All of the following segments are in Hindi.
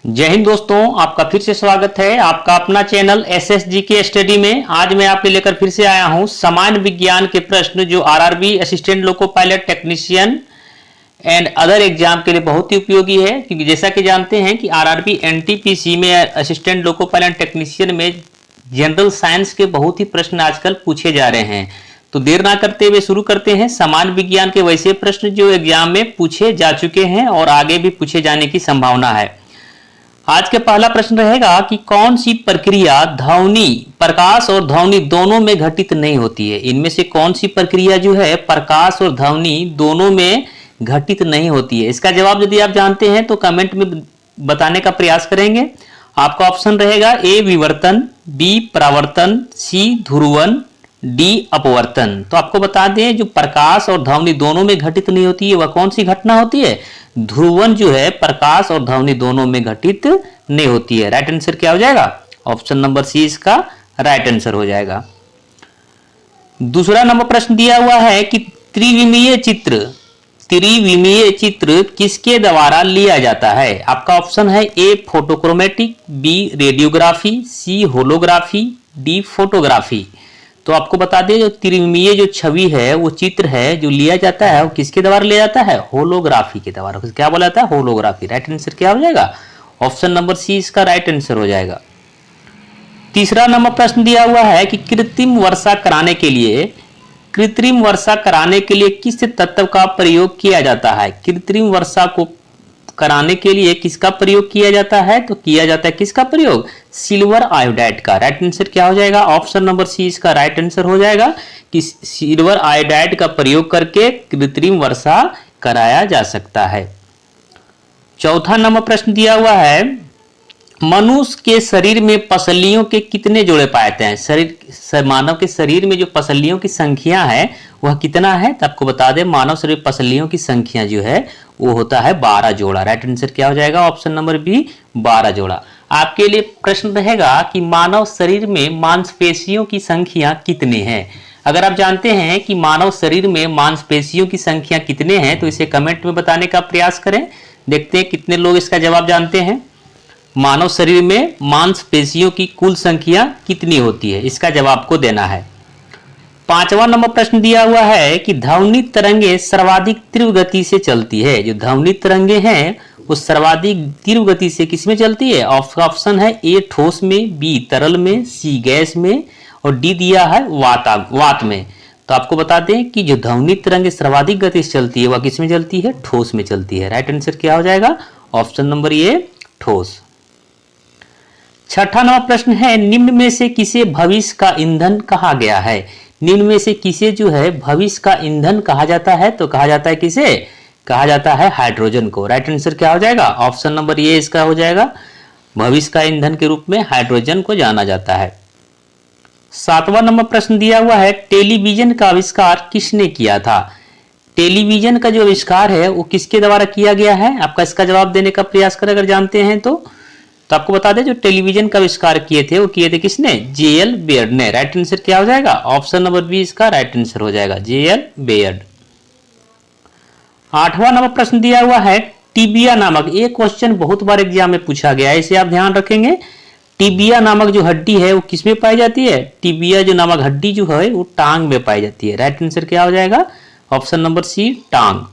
जय हिंद दोस्तों, आपका फिर से स्वागत है आपका अपना चैनल एसएसजी के स्टडी में। आज मैं आपके लेकर फिर से आया हूं सामान्य विज्ञान के प्रश्न जो RRB assistant loco pilot technician and other exam के लिए बहुत ही उपयोगी है। क्योंकि जैसा कि जानते हैं कि आरआरबी एनटीपीसी में असिस्टेंट लोको पायलट टेक्नीशियन में जनरल साइंस के बहुत ही प्रश्न आजकल पूछे जा रहे हैं। तो देर ना करते हुए शुरू करते हैं सामान्य विज्ञान के वैसे प्रश्न जो एग्जाम में पूछे जा चुके हैं और आगे भी पूछे जाने की संभावना है। आज के पहला प्रश्न रहेगा कि कौन सी प्रक्रिया ध्वनि प्रकाश और ध्वनि दोनों में घटित नहीं होती है। इनमें से कौन सी प्रक्रिया जो है प्रकाश और ध्वनि दोनों में घटित नहीं होती है। इसका जवाब यदि आप जानते हैं तो कमेंट में बताने का प्रयास करेंगे। आपका ऑप्शन रहेगा ए विवर्तन, बी परावर्तन, सी ध्रुवन, डी अपवर्तन। तो आपको बता दें जो प्रकाश और ध्वनि दोनों में घटित नहीं होती है वह कौन सी घटना होती है। ध्रुवन जो है प्रकाश और ध्वनि दोनों में घटित नहीं होती है। राइट आंसर क्या हो जाएगा? ऑप्शन नंबर सी इसका राइट आंसर हो जाएगा। दूसरा नंबर प्रश्न दिया हुआ है कि त्रिविमीय चित्र किसके द्वारा लिया जाता है। आपका ऑप्शन है ए फोटोक्रोमेटिक, बी रेडियोग्राफी, सी होलोग्राफी, डी फोटोग्राफी। तो आपको बता दें जो त्रिविमीय जो छवि है वो चित्र है जो लिया जाता है वो किसके द्वारा लिया जाता है? होलोग्राफी के द्वारा। क्या बोला जाता है? होलोग्राफी। राइट आंसर क्या हो जाएगा? ऑप्शन नंबर सी इसका राइट आंसर हो जाएगा। तीसरा नंबर प्रश्न दिया हुआ है कि कृत्रिम वर्षा कराने के लिए किस तत्व का प्रयोग किया जाता है। कृत्रिम वर्षा को कराने के लिए किसका प्रयोग किया जाता है? तो किया जाता है किसका प्रयोग? सिल्वर आयोडाइड का। राइट आंसर क्या हो जाएगा? ऑप्शन नंबर सी इसका राइट आंसर हो जाएगा कि सिल्वर आयोडाइड का प्रयोग करके कृत्रिम वर्षा कराया जा सकता है। चौथा नंबर प्रश्न दिया हुआ है मनुष्य के शरीर में पसलियों के कितने जोड़े पाए जाते हैं। मानव के शरीर में जो पसलियों की संख्या है वह कितना है? तो आपको बता दें मानव शरीर पसलियों की संख्या जो है वो होता है 12 जोड़ा। राइट आंसर क्या हो जाएगा? ऑप्शन नंबर बी 12 जोड़ा। आपके लिए प्रश्न रहेगा कि मानव शरीर में मांसपेशियों की संख्या कितनी है। अगर आप जानते हैं कि मानव शरीर में मांसपेशियों की संख्या कितने हैं तो इसे कमेंट में बताने का प्रयास करें। देखते हैं कितने लोग इसका जवाब जानते हैं। मानव शरीर में मांसपेशियों की कुल संख्या कितनी होती है, इसका जवाब को देना है। पांचवा नंबर प्रश्न दिया हुआ है कि ध्वनि तरंगे सर्वाधिक तीव्र गति से चलती है। जो ध्वनि तरंगे हैं वो सर्वाधिक तीव्र गति से किसमें चलती है? ऑप्शन है ए ठोस में, बी तरल में, सी गैस में और डी दिया है वात में। तो आपको बता दें कि जो ध्वनि तरंगे सर्वाधिक गति से चलती है वह किसमें चलती है? ठोस में चलती है। राइट आंसर क्या हो जाएगा? ऑप्शन नंबर ए ठोस। छठा नंबर प्रश्न है निम्न में से किसे भविष्य का ईंधन कहा गया है। निम्न में से किसे जो है भविष्य का ईंधन कहा जाता है? तो कहा जाता है किसे? कहा जाता है हाइड्रोजन को। राइट आंसर क्या हो जाएगा? ऑप्शन नंबर ए इसका हो जाएगा। भविष्य का ईंधन के रूप में हाइड्रोजन को जाना जाता है। सातवां नंबर प्रश्न दिया हुआ है टेलीविजन का आविष्कार किसने किया था। टेलीविजन का जो आविष्कार है वो किसके द्वारा किया गया है? आपका इसका जवाब देने का प्रयास करें अगर जानते हैं तो आपको बता दें जो टेलीविजन का आविष्कार किए थे वो किए थे किसने? जेएल बेयर्ड ने। राइट आंसर क्या हो जाएगा? ऑप्शन नंबर बी इसका राइट आंसर हो जाएगा, जेएल बेयर्ड। आठवां नंबर प्रश्न दिया हुआ है टिबिया नामक, एक क्वेश्चन बहुत बार एग्जाम में पूछा गया है, इसे आप ध्यान रखेंगे। टिबिया नामक जो हड्डी है वो किसमें पाई जाती है? टिबिया जो नामक हड्डी जो है वो टांग में पाई जाती है। राइट आंसर क्या हो जाएगा? ऑप्शन नंबर सी टांग।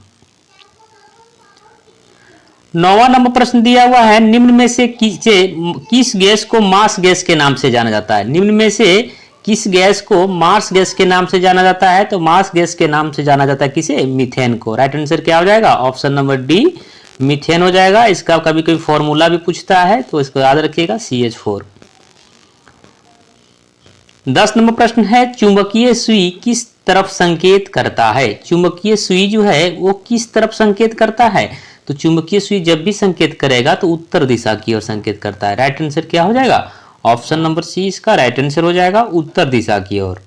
नौवां नंबर प्रश्न दिया हुआ है निम्न में से किस गैस को मार्स गैस के नाम से जाना जाता है। निम्न में से किस गैस को मार्स गैस के नाम से जाना जाता है? तो मार्स गैस के नाम से जाना जाता है किसे? मीथेन को। राइट आंसर क्या हो जाएगा? ऑप्शन नंबर डी मीथेन हो जाएगा। इसका कभी कोई फॉर्मूला भी पूछता है तो इसको याद रखिएगा CH4। 10 नंबर प्रश्न है चुंबकीय सुई किस तरफ संकेत करता है। चुंबकीय सुई जो है वो किस तरफ संकेत करता है? तो चुंबकीय सुई जब भी संकेत करेगा तो उत्तर दिशा की ओर संकेत करता है। राइट आंसर क्या हो जाएगा? ऑप्शन नंबर सी इसका राइट आंसर हो जाएगा, उत्तर दिशा की ओर।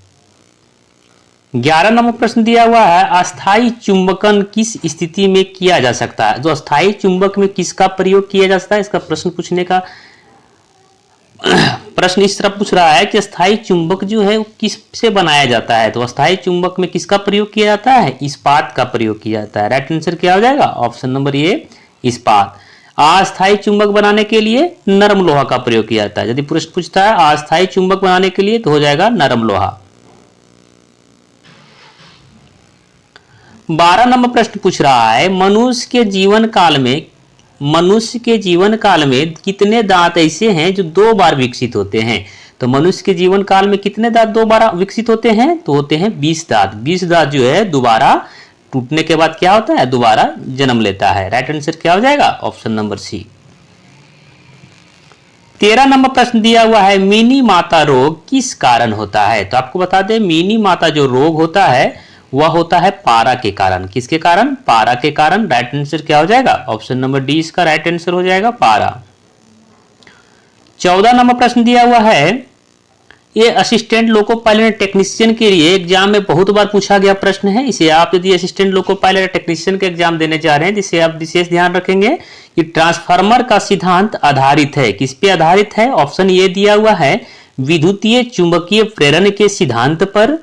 11 नंबर प्रश्न दिया हुआ है अस्थायी चुंबकन किस स्थिति में किया जा सकता है। जो अस्थायी चुंबक में किसका प्रयोग किया जा सकता है, इसका प्रश्न पूछने का प्रश्न इस तरह पूछ रहा है कि अस्थायी चुंबक जो है वो किससे बनाया जाता है। तो अस्थायी चुंबक में किसका प्रयोग किया जाता है? इस्पात का प्रयोग किया जाता है। राइट आंसर क्या हो जाएगा? ऑप्शन नंबर ए इस्पात। अस्थायी चुंबक बनाने के लिए नरम लोहा का प्रयोग किया जाता है। यदि प्रश्न पूछता है अस्थायी चुंबक बनाने के लिए तो हो जाएगा नरम लोहा। 12 नंबर प्रश्न पूछ रहा है मनुष्य के जीवन काल में कितने दांत ऐसे हैं जो 2 बार विकसित होते हैं। तो मनुष्य के जीवन काल में कितने दांत 2 बार विकसित होते हैं, तो होते हैं 20 दांत। 20 दांत जो है दोबारा टूटने के बाद क्या होता है, दोबारा जन्म लेता है। राइट आंसर क्या हो जाएगा, ऑप्शन नंबर सी। 13 नंबर प्रश्न दिया हुआ है मिनी माता रोग किस कारण होता है। तो आपको बता दें मिनी माता जो रोग होता है वह होता है पारा के कारण। किसके कारण, पारा के कारण। राइट आंसर क्या हो जाएगा, ऑप्शन नंबर डी इसका राइट आंसर हो जाएगा, पारा। 14 नंबर प्रश्न दिया हुआ है ये असिस्टेंट लोको पायलट टेक्नीशियन के लिए एग्जाम में बहुत बार पूछा गया प्रश्न है। इसे आप यदि असिस्टेंट लोको पायलट टेक्नीशियन के एग्जाम देने जा रहे हैं जिसे आप विशेष ध्यान रखेंगे कि ट्रांसफार्मर का सिद्धांत आधारित है। किस पे आधारित है, ऑप्शन ए दिया हुआ है विद्युतीय चुंबकीय प्रेरण के सिद्धांत पर,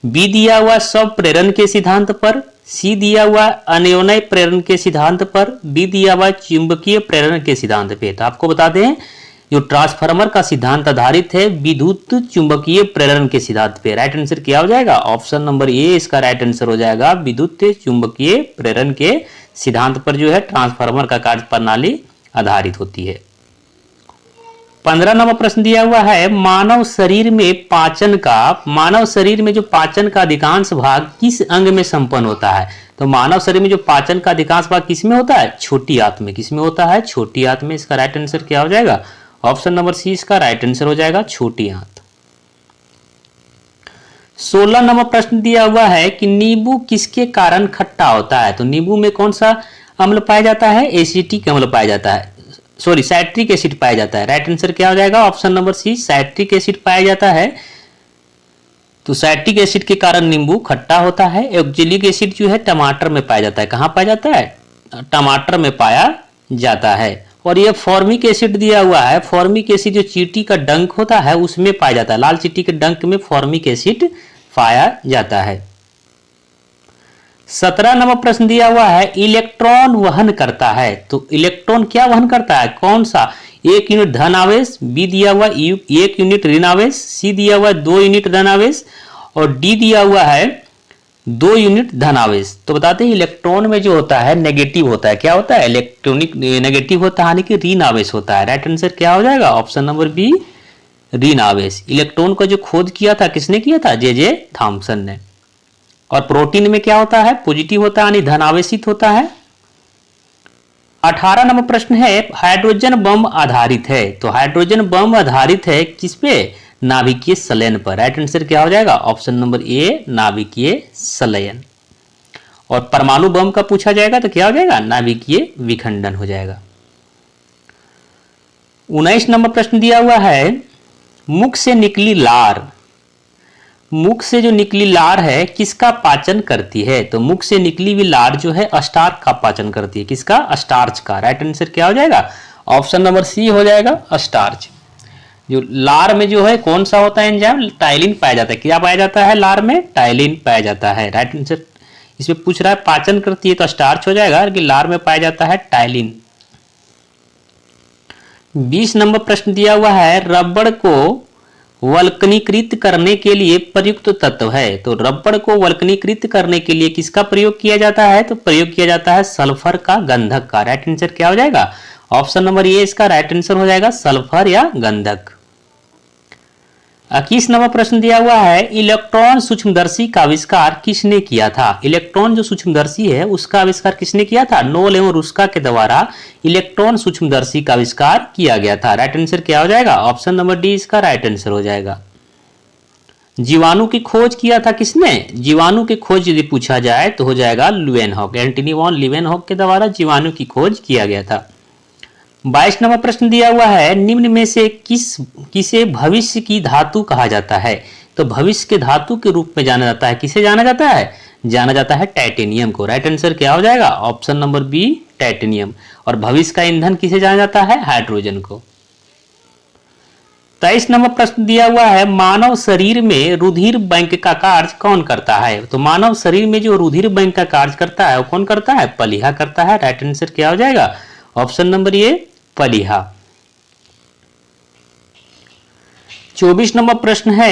बी दिया हुआ सब प्रेरण के सिद्धांत पर, सी दिया हुआ अनयोनय प्रेरण के सिद्धांत पर, डी दिया हुआ चुंबकीय प्रेरण के सिद्धांत पे। तो आपको बता दें जो ट्रांसफार्मर का सिद्धांत आधारित है विद्युत चुंबकीय प्रेरण के सिद्धांत पे। राइट आंसर क्या हो जाएगा, ऑप्शन नंबर ए इसका राइट आंसर हो जाएगा, विद्युत चुंबकीय प्रेरण के सिद्धांत पर जो है ट्रांसफार्मर का कार्य प्रणाली आधारित होती है। 15 नंबर प्रश्न दिया हुआ है मानव शरीर में जो पाचन का अधिकांश भाग किस अंग में संपन्न होता है। तो मानव शरीर में जो पाचन का अधिकांश भाग किस में होता है, छोटी आंत में। किस में होता है, छोटी आंत में। इसका राइट आंसर क्या हो जाएगा, ऑप्शन नंबर सी इसका राइट आंसर हो जाएगा, छोटी आंत। 16 नंबर प्रश्न दिया हुआ है कि नींबू किसके कारण खट्टा होता है। तो नींबू में कौन सा अम्ल पाया जाता है, एसिटिक अम्ल पाया जाता है, सॉरी साइट्रिक एसिड पाया जाता है। राइट आंसर क्या हो जाएगा, option number C citric acid पाया जाता है। तो साइट्रिक एसिड के कारण नींबू खट्टा होता है। ऑक्जेलिक एसिड जो है टमाटर में पाया जाता है। कहां पाया जाता है, टमाटर में पाया जाता है। और ये फॉर्मिक एसिड दिया हुआ है, फॉर्मिक एसिड जो चींटी का डंक होता है उसमें पाया जाता है। लाल चींटी के डंक में फॉर्मिक एसिड पाया जाता है। 17 नंबर प्रश्न दिया हुआ है इलेक्ट्रॉन वहन करता है। तो इलेक्ट्रॉन क्या वहन करता है, कौन सा, 1 यूनिट धन आवेश, बी दिया हुआ 1 यूनिट ऋण आवेश, सी दिया हुआ 2 यूनिट धन आवेश और डी दिया हुआ है 2 यूनिट धन आवेश। तो बताते हैं इलेक्ट्रॉन में जो होता है नेगेटिव होता है। क्या होता है, इलेक्ट्रॉनिक नेगेटिव होता है, यानी कि ऋण आवेश होता है। राइट आंसर क्या हो जाएगा, ऑप्शन नंबर बी ऋण आवेश। इलेक्ट्रॉन का जो खोज किया था किसने किया था, जे थॉमसन ने। और प्रोटीन में क्या होता है, पॉजिटिव होता है यानी धन आवेशित होता है। 18 नंबर प्रश्न है हाइड्रोजन बम आधारित है। तो हाइड्रोजन बम आधारित है किस पे, नाभिकीय संलयन पर। राइट आंसर क्या हो जाएगा, ऑप्शन नंबर ए नाभिकीय संलयन। और परमाणु बम का पूछा जाएगा तो क्या हो जाएगा, नाभिकीय विखंडन हो जाएगा। 19 नंबर प्रश्न दिया हुआ है मुख से निकली लार, मुख से जो निकली लार है किसका पाचन करती है। तो मुख से निकली हुई लार जो है स्टार्च का पाचन करती है। किसका, स्टार्च का। राइट आंसर क्या हो जाएगा, ऑप्शन नंबर सी हो जाएगा, स्टार्च। जो लार में जो है कौन सा होता है एंजाइम, टाइलिन पाया जाता है। क्या पाया जाता है लार में, टाइलिन पाया जाता है। राइट आंसर इसमें पूछ रहा है पाचन करती है तो स्टार्च हो जाएगा, कि लार में पाया जाता है टाइलिन। 20 नंबर प्रश्न दिया हुआ है रबड़ को वल्कनीकृत करने के लिए प्रयुक्त तत्व है। तो रबड़ को वल्कनीकृत करने के लिए किसका प्रयोग किया जाता है, तो प्रयोग किया जाता है सल्फर का गंधक का। राइट आंसर क्या हो जाएगा, ऑप्शन नंबर ए इसका राइट आंसर हो जाएगा, सल्फर या गंधक। 21 नंबर प्रश्न दिया हुआ है इलेक्ट्रॉन सूक्ष्मदर्शी का आविष्कार किसने किया था। इलेक्ट्रॉन जो सूक्ष्मदर्शी है उसका आविष्कार किसने किया था, नोल एवं रुस्का के द्वारा इलेक्ट्रॉन सूक्ष्मदर्शी का आविष्कार किया गया था। राइट आंसर क्या हो जाएगा, ऑप्शन नंबर डी इसका राइट आंसर हो जाएगा। जीवाणु की खोज किया था किसने, जीवाणु की खोज यदि पूछा जाए तो हो जाएगा ल्यूवेनहॉक, एंटनी वॉन ल्यूवेनहॉक के द्वारा जीवाणु की खोज किया गया था। 22 नंबर प्रश्न दिया हुआ है निम्न में से किसे भविष्य की धातु कहा जाता है। तो भविष्य के धातु के रूप में जाना जाता है, किसे जाना जाता है, जाना जाता है टाइटेनियम को। राइट आंसर क्या हो जाएगा, ऑप्शन नंबर बी टाइटेनियम। और भविष्य का ईंधन किसे जाना जाता है, हाइड्रोजन को। 23 नंबर प्रश्न दिया हुआ है मानव शरीर में रुधिर बैंक का कार्य कौन करता है। तो मानव शरीर में जो रुधिर बैंक का कार्य करता है वो कौन करता है, प्लीहा करता है। राइट आंसर क्या हो जाएगा, ऑप्शन नंबर ए प्लीहा। 24 नंबर प्रश्न है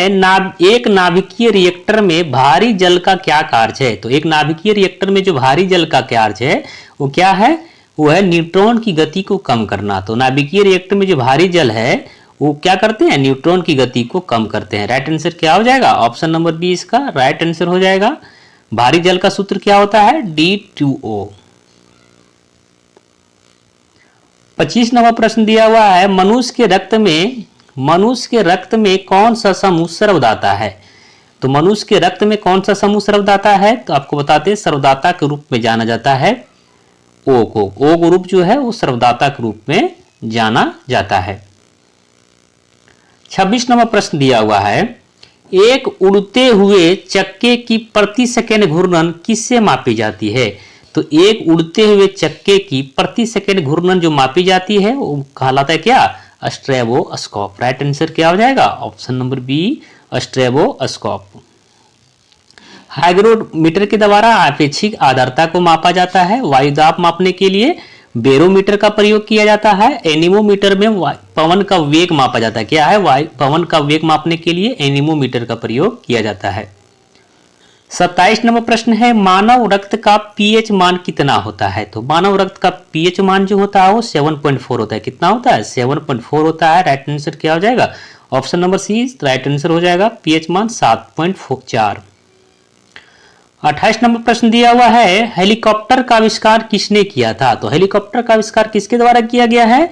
एक नाभिकीय रिएक्टर में भारी जल का क्या कार्य है। तो एक नाभिकीय रिएक्टर में जो भारी जल का कार्य है वो क्या है, वो है न्यूट्रॉन की गति को कम करना। तो नाभिकीय रिएक्टर में जो भारी जल है वो क्या करते हैं, न्यूट्रॉन की गति को कम करते हैं। राइट आंसर क्या हो जाएगा, ऑप्शन नंबर बी इसका राइट आंसर हो जाएगा। भारी जल का सूत्र क्या होता है, D2O। 25 नंबर प्रश्न दिया हुआ है मनुष्य के रक्त में कौन सा समूह सर्वदाता है। तो मनुष्य के रक्त में कौन सा समूह सर्वदाता है, तो आपको बताते हैं सर्वदाता के रूप में जाना जाता है ओ को। ओ ग्रुप जो है वो सर्वदाता के रूप में जाना जाता है। 26 नंबर प्रश्न दिया हुआ है एक उड़ते हुए चक्के की प्रति सेकंड घूर्णन किससे मापी जाती है। तो एक उड़ते हुए चक्के की प्रति सेकंड घूर्णन जो मापी जाती है वो कहलाता है क्या, स्ट्रेबोस्कोप। राइट आंसर क्या हो जाएगा, ऑप्शन नंबर बी स्ट्रेबोस्कोप। हाइग्रोमीटर के द्वारा आपेक्षिक आर्द्रता को मापा जाता है। वायुदाब मापने के लिए बैरोमीटर का प्रयोग किया जाता है। एनीमोमीटर में पवन का वेग मापा जाता है। क्या है, पवन का वेग मापने के लिए एनीमोमीटर का प्रयोग किया जाता है। 27 नंबर प्रश्न है मानव रक्त का पीएच मान कितना होता है। तो मानव रक्त का पीएच मान जो होता है वो 7.4 होता है। कितना होता है, 7.4 होता है। राइट आंसर क्या हो जाएगा, option number C right answer हो जाएगा। पीएच मान 7.4। 28 नंबर प्रश्न दिया हुआ है हेलीकॉप्टर का आविष्कार किसने किया था। तो हेलीकॉप्टर का आविष्कार किसके द्वारा किया गया है,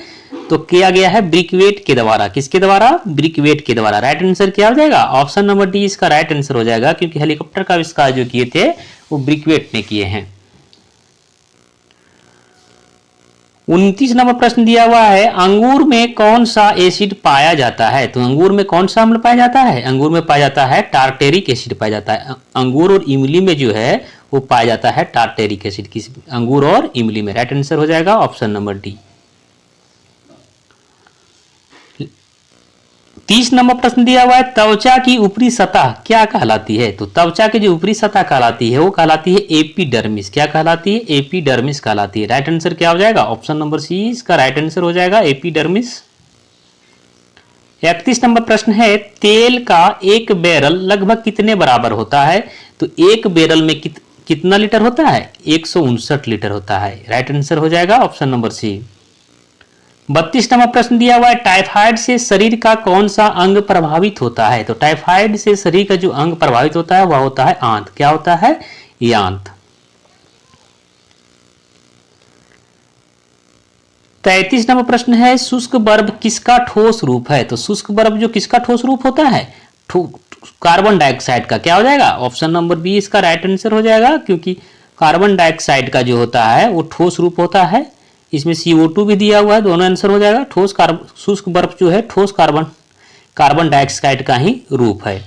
तो किया गया है ब्रिकवेट के द्वारा। किसके द्वारा, ब्रिकवेट के द्वारा। राइट आंसर क्या हो जाएगा, ऑप्शन नंबर डी इसका राइट आंसर हो जाएगा, क्योंकि हेलीकॉप्टर का आविष्कार जो किए थे वो ब्रिकवेट ने किए हैं। 29 नंबर प्रश्न दिया हुआ है अंगूर में कौन सा एसिड पाया जाता है। तो अंगूर में कौन सा अम्ल पाया जाता है, अंगूर में पाया जाता है टार्टेरिक एसिड पाया जाता है। अंगूर और इमली में जो है वो पाया जाता है टार्टेरिक एसिड, किस अंगूर और इमली में। राइट आंसर हो जाएगा ऑप्शन नंबर डी। 30 नंबर प्रश्न दिया हुआ है त्वचा की ऊपरी सतह क्या कहलाती है। तो त्वचा की जो ऊपरी सतह कहलाती है वो कहलाती है एपिडर्मिस। क्या कहलाती है, एपिडर्मिस कहलाती है। राइट आंसर क्या हो जाएगा, ऑप्शन नंबर सी इसका राइट आंसर हो जाएगा एपिडर्मिस। 31 नंबर प्रश्न है तेल का एक बैरल लगभग कितने बराबर होता है। तो एक बैरल में कितना लीटर होता है, 159 लीटर होता है। राइट आंसर हो जाएगा ऑप्शन नंबर सी। 32 नंबर प्रश्न दिया हुआ है टाइफाइड से शरीर का कौन सा अंग प्रभावित होता है। तो टाइफाइड से शरीर का जो अंग प्रभावित होता है वह होता है आंत। क्या होता है, आंत। 33 नंबर प्रश्न है शुष्क बर्फ किसका ठोस रूप है। तो शुष्क बर्फ जो किसका ठोस रूप होता है, कार्बन डाइऑक्साइड का। क्या हो जाएगा, ऑप्शन नंबर बी इसका राइट आंसर हो जाएगा, क्योंकि कार्बन डाइऑक्साइड का जो होता है वो ठोस रूप होता है। इसमें CO2 भी दिया हुआ है, दोनों आंसर हो जाएगा। शुष्क बर्फ जो है ठोस कार्बन डाइऑक्साइड का ही रूप है।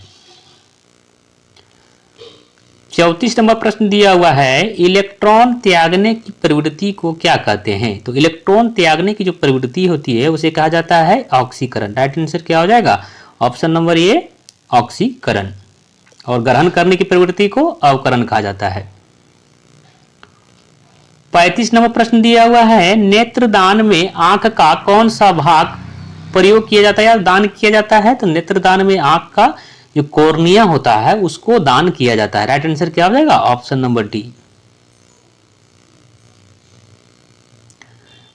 34 नंबर प्रश्न दिया हुआ है इलेक्ट्रॉन त्यागने की प्रवृत्ति को क्या कहते हैं। तो इलेक्ट्रॉन त्यागने की जो प्रवृत्ति होती है उसे कहा जाता है ऑक्सीकरण। राइट आंसर क्या हो जाएगा, ऑप्शन नंबर ए ऑक्सीकरण। और ग्रहण करने की प्रवृत्ति को अवकरण कहा जाता है। 35 नंबर प्रश्न दिया हुआ है नेत्रदान में आंख का कौन सा भाग प्रयोग किया जाता है या दान किया जाता है। तो नेत्रदान में आंख का जो कॉर्निया होता है उसको दान किया जाता है। राइट आंसर क्या हो जाएगा, ऑप्शन नंबर डी।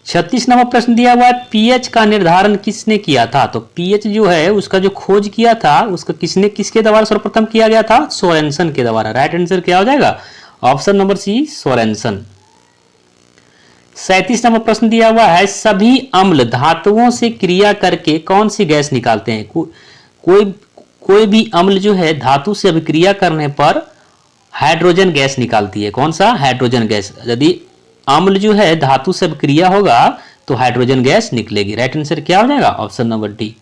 36 नंबर प्रश्न दिया हुआ है पीएच का निर्धारण किसने किया था। तो पीएच जो है उसका जो खोज किया था उसका किसके द्वारा सर्वप्रथम किया गया था, सोरेनसन के द्वारा। राइट आंसर क्या हो जाएगा, ऑप्शन नंबर सी सोरेनसन। 37 नंबर प्रश्न दिया हुआ है सभी अम्ल धातुओं से क्रिया करके कौन सी गैस निकालते हैं। कोई भी अम्ल जो है धातु से अभिक्रिया करने पर हाइड्रोजन गैस निकालती है। कौन सा, हाइड्रोजन गैस। यदि अम्ल जो है धातु से अभिक्रिया होगा तो हाइड्रोजन गैस निकलेगी। राइट आंसर क्या हो जाएगा, ऑप्शन नंबर डी।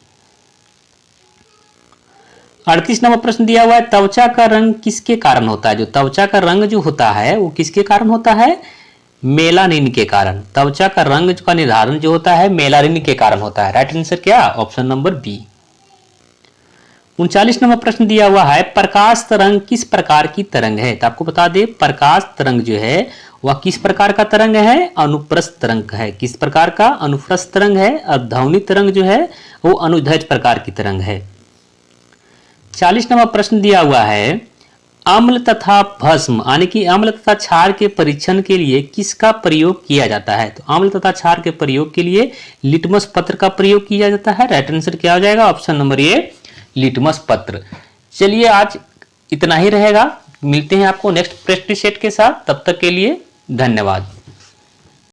38 नंबर प्रश्न दिया हुआ है त्वचा का रंग किसके कारण होता है। जो त्वचा का रंग जो होता है वो किसके कारण होता है, मेलानिन के कारण। त्वचा का रंग का निर्धारण जो होता है मेलानिन के कारण होता है। राइट आंसर क्या, ऑप्शन नंबर बी। 39 नंबर प्रश्न दिया हुआ है, प्रकाश तरंग किस प्रकार की तरंग है? तो आपको बता दें, प्रकाश तरंग जो है वह किस प्रकार का तरंग है? अनुप्रस्थ तरंग है। किस प्रकार का? अनुप्रस्थ तरंग है। और ध्वनि तरंग जो है वो अनुदैर्ध्य प्रकार की तरंग है। 40 नंबर प्रश्न दिया हुआ है, अम्ल तथा भस्म यानी कि अम्ल तथा क्षार के परीक्षण के लिए किसका प्रयोग किया जाता है? तो अम्ल तथा क्षार के प्रयोग के लिए लिटमस पत्र का प्रयोग किया जाता है। राइट आंसर क्या हो जाएगा? ऑप्शन नंबर ए, लिटमस पत्र। चलिए आज इतना ही रहेगा, मिलते हैं आपको नेक्स्ट प्रैक्टिस सेट के साथ, तब तक के लिए धन्यवाद।